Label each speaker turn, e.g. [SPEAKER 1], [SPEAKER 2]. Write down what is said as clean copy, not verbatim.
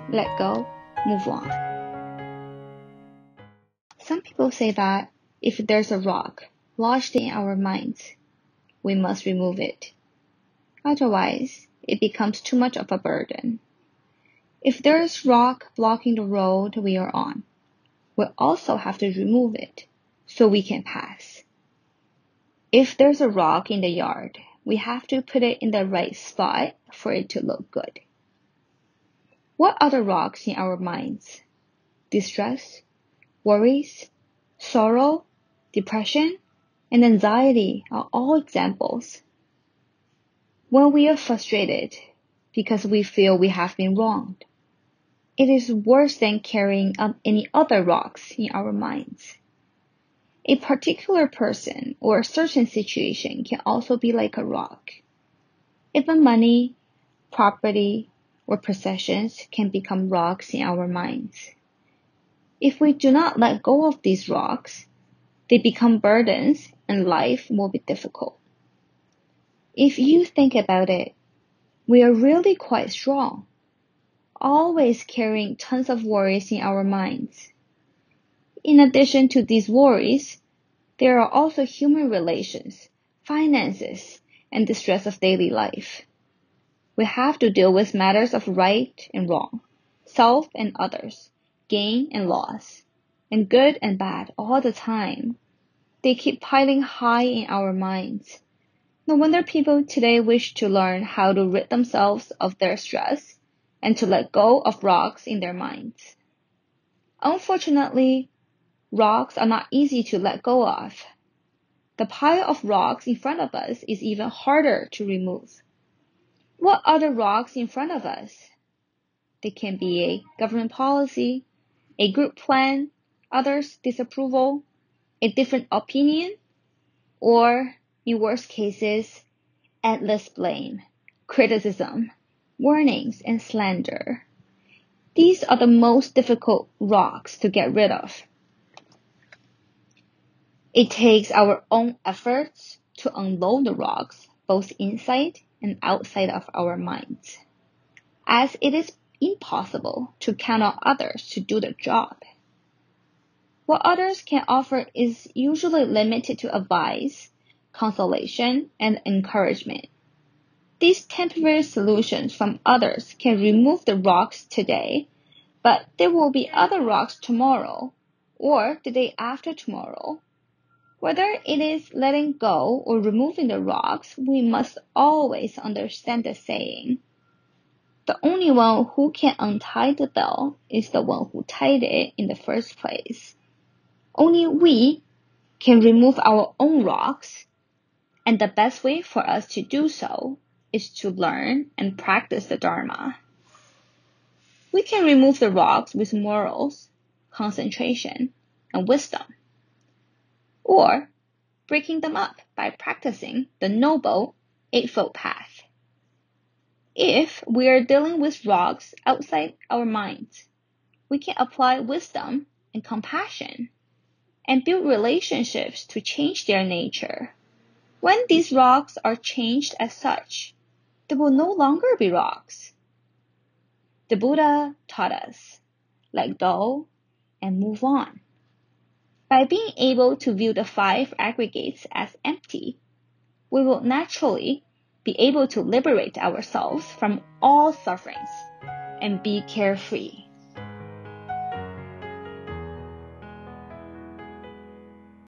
[SPEAKER 1] let go, move on. Some people say that if there's a rock lodged in our minds, we must remove it. Otherwise, it becomes too much of a burden. If there is rock blocking the road we are on, we also have to remove it so we can pass. If there's a rock in the yard, we have to put it in the right spot for it to look good. What are the rocks in our minds? Distress, worries, sorrow, depression, and anxiety are all examples. When we are frustrated because we feel we have been wronged, it is worse than carrying any other rocks in our minds. A particular person or a certain situation can also be like a rock. Even money, property, or possessions can become rocks in our minds. If we do not let go of these rocks, they become burdens and life will be difficult. If you think about it, we are really quite strong, always carrying tons of worries in our minds. In addition to these worries, there are also human relations, finances, and the stress of daily life. We have to deal with matters of right and wrong, self and others, gain and loss, and good and bad all the time. They keep piling high in our minds. No wonder people today wish to learn how to rid themselves of their stress and to let go of rocks in their minds. Unfortunately, rocks are not easy to let go of. The pile of rocks in front of us is even harder to remove. What are the rocks in front of us? They can be a government policy, a group plan, others' disapproval, a different opinion, or, in worst cases, endless blame, criticism, warnings, and slander. These are the most difficult rocks to get rid of. It takes our own efforts to unload the rocks, both inside and outside of our minds, as it is impossible to count on others to do the job. What others can offer is usually limited to advice, consolation, and encouragement. These temporary solutions from others can remove the rocks today, but there will be other rocks tomorrow or the day after tomorrow. Whether it is letting go or removing the rocks, we must always understand the saying, the only one who can untie the bell is the one who tied it in the first place. Only we can remove our own rocks, and the best way for us to do so is to learn and practice the Dharma. We can remove the rocks with morals, concentration, and wisdom, or breaking them up by practicing the Noble Eightfold Path. If we are dealing with rocks outside our minds, we can apply wisdom and compassion and build relationships to change their nature. When these rocks are changed as such, they will no longer be rocks. The Buddha taught us, let go and move on. By being able to view the 5 aggregates as empty, we will naturally be able to liberate ourselves from all sufferings and be carefree.